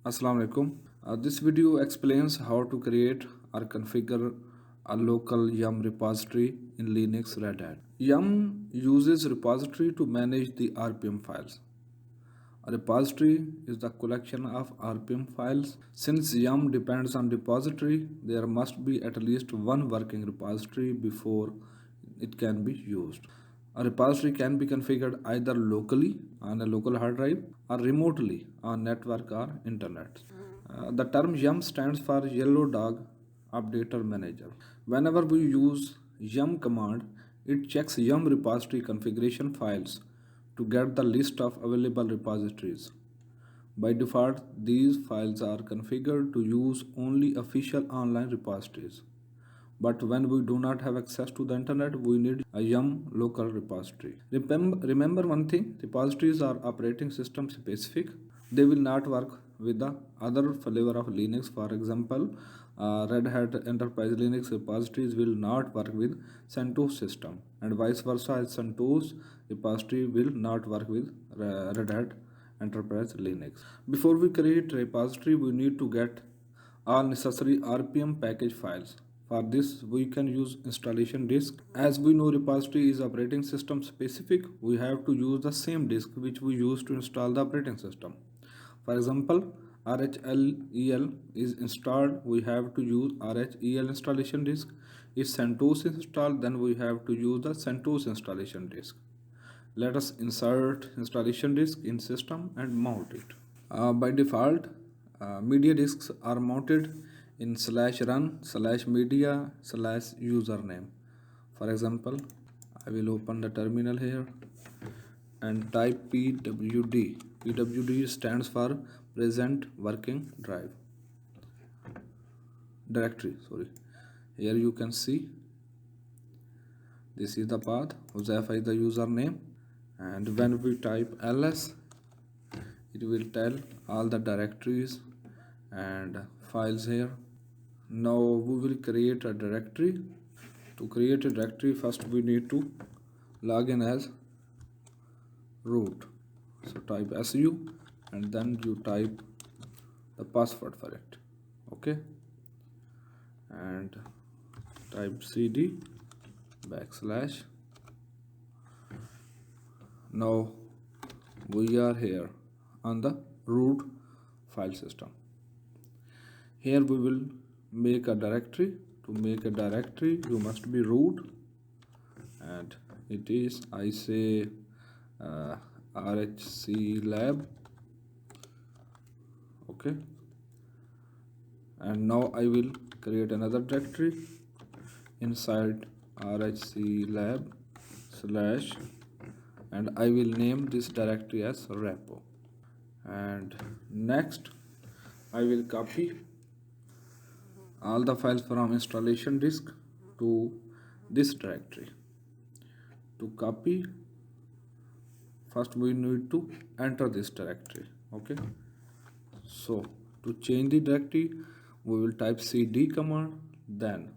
Assalamu alaikum. This video explains how to create or configure a local Yum repository in Linux Red Hat. Yum uses repository to manage the RPM files. A repository is the collection of RPM files. Since Yum depends on repository, there must be at least one working repository before it can be used. A repository can be configured either locally on a local hard drive or remotely on network or internet. The term Yum stands for Yellow Dog Updater Manager. Whenever we use Yum command, it checks Yum repository configuration files to get the list of available repositories. By default, these files are configured to use only official online repositories. But when we do not have access to the internet, we need a Yum local repository. Remember one thing, repositories are operating system specific. They will not work with the other flavor of Linux. For example, Red Hat Enterprise Linux repositories will not work with CentOS system, and vice versa, CentOS repository will not work with Red Hat Enterprise Linux. Before we create repository, we need to get all necessary RPM package files. For this, we can use installation disk. As we know repository is operating system specific, we have to use the same disk which we use to install the operating system. For example, RHEL is installed, we have to use RHEL installation disk. If CentOS is installed, then we have to use the CentOS installation disk. Let us insert installation disk in system and mount it. By default, media disks are mounted in /run/media/username. For example, I will open the terminal here and type pwd. Pwd stands for present working directory. Here you can see this is the path. Huzaifa is the username, and when we type ls, it will tell all the directories and files here. Now we will create a directory. To create a directory, first we need to log in as root. So type su and then you type the password for it. Okay, and type cd /. Now we are here on the root file system. Here we will make a directory. To make a directory, you must be root, and it is, I say, RHC lab. Okay, and now I will create another directory inside RHC lab / and I will name this directory as repo. And next I will copy all the files from installation disk to this directory. To copy, first we need to enter this directory. Okay, so to change the directory, we will type cd command, then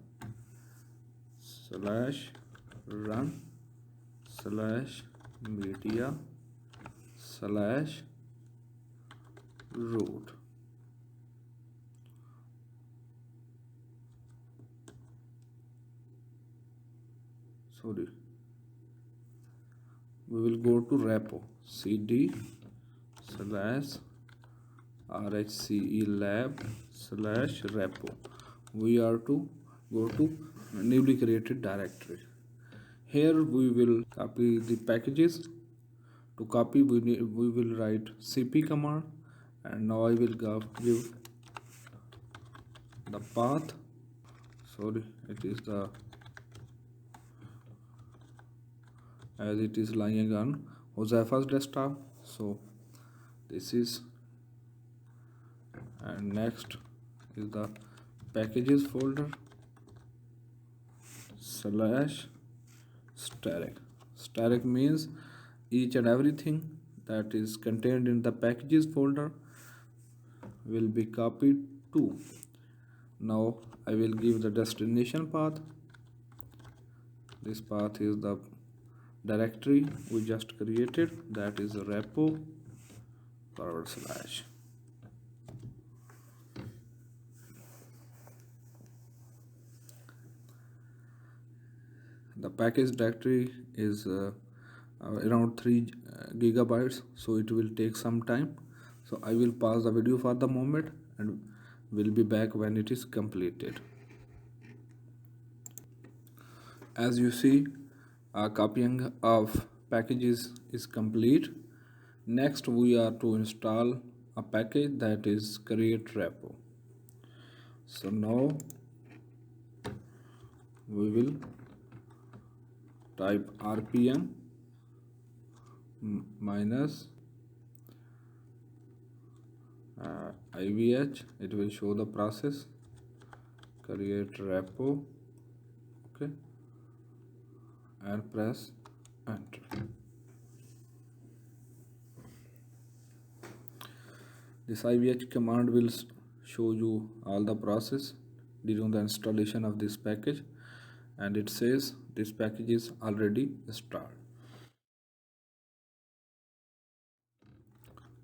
/run/media/root. We will go to repo, cd /rhce lab/repo. We are to go to newly created directory. Here we will copy the packages. To copy, we will write cp command, and now I will give the path. It is the, as it is lying on Huzaifa's desktop, so this is, and next is the packages folder /static. Static means each and everything that is contained in the packages folder will be copied too. Now I will give the destination path. This path is the directory we just created, that is repo /. The package directory is around 3 gigabytes, so it will take some time. So I will pause the video for the moment and will be back when it is completed. As you see, copying of packages is complete. Next we are to install a package, that is create repo. So now we will type rpm minus ivh. It will show the process create repo. Okay, and press enter. This ivh command will show you all the process during the installation of this package, and it says this package is already installed.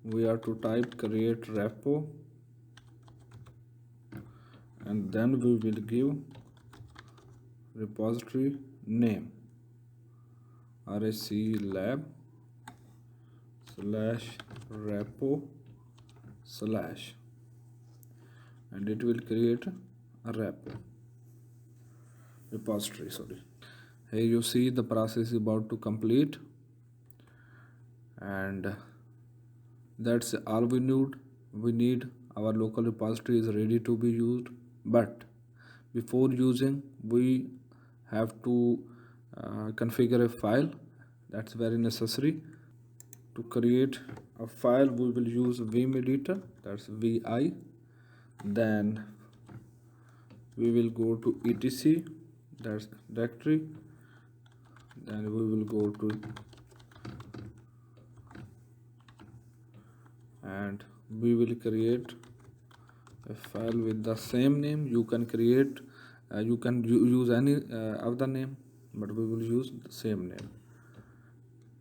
We are to type create repo, and then we will give repository name raclab /repo/ and it will create a repository. Here you see the process is about to complete, and that's all we need. Our local repository is ready to be used, but before using we have to configure a file. That's very necessary. To create a file we will use vim editor, that's vi. Then we will go to etc, that's directory. Then we will go to and we will create a file with the same name. You can create you can use any of the name, but we will use the same name.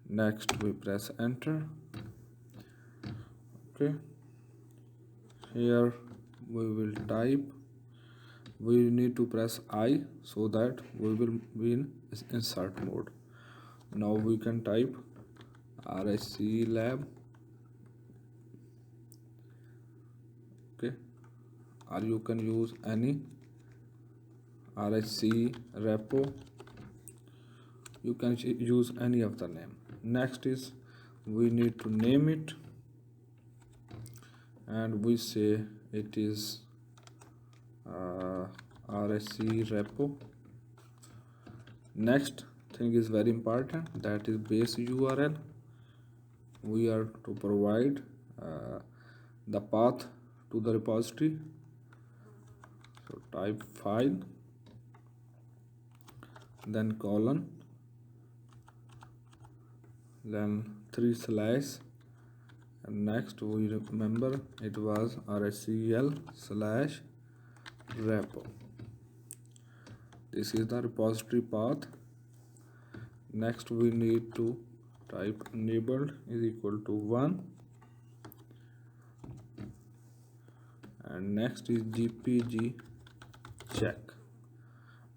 Next we press enter. Okay, here we will type, we need to press I so that we will be in insert mode. Now we can type raclab. Okay, or you can use any rc repo. You can use any of the name. Next is we need to name it, and we say it is rc repo. Next thing is very important, that is base URL. We are to provide the path to the repository. So type file, then colon, then 3 and next we remember it was racl/repo. This is the repository path. Next we need to type enabled is equal to 1, and next is gpg check,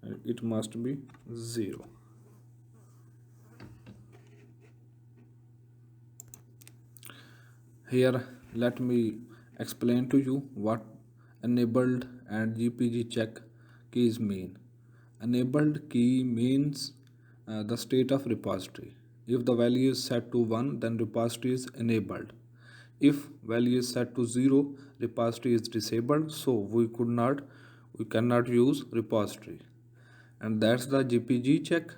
and it must be 0. Here let me explain to you what enabled and gpg check keys mean. Enabled key means the state of repository. If the value is set to 1, then repository is enabled. If value is set to 0, repository is disabled, so we cannot use repository. And that's the gpg check.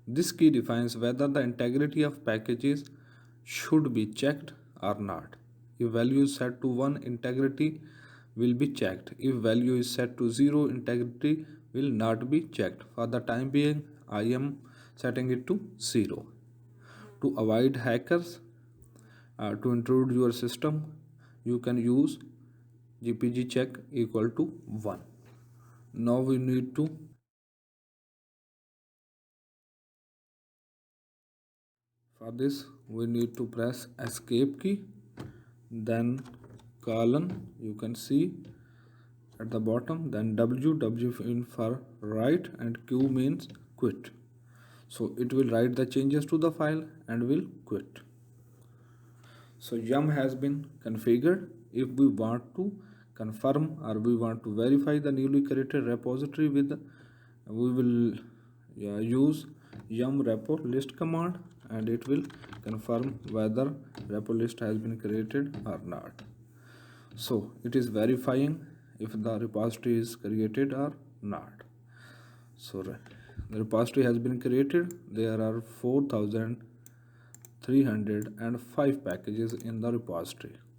This key defines whether the integrity of packages should be checked or not. If value is set to 1, integrity will be checked. If value is set to 0, integrity will not be checked. For the time being, I am setting it to 0. To avoid hackers to intrude your system, you can use gpg check equal to 1. Now we need to for this we need to press escape key, then colon, you can see at the bottom, then w in for write, and q means quit. So it will write the changes to the file and will quit. So yum has been configured. If we want to confirm or we want to verify the newly created repository with, we will use yum repo list command, and it will confirm whether repo list has been created or not. So it is verifying if the repository is created or not. So the repository has been created. There are 4,305 packages in the repository.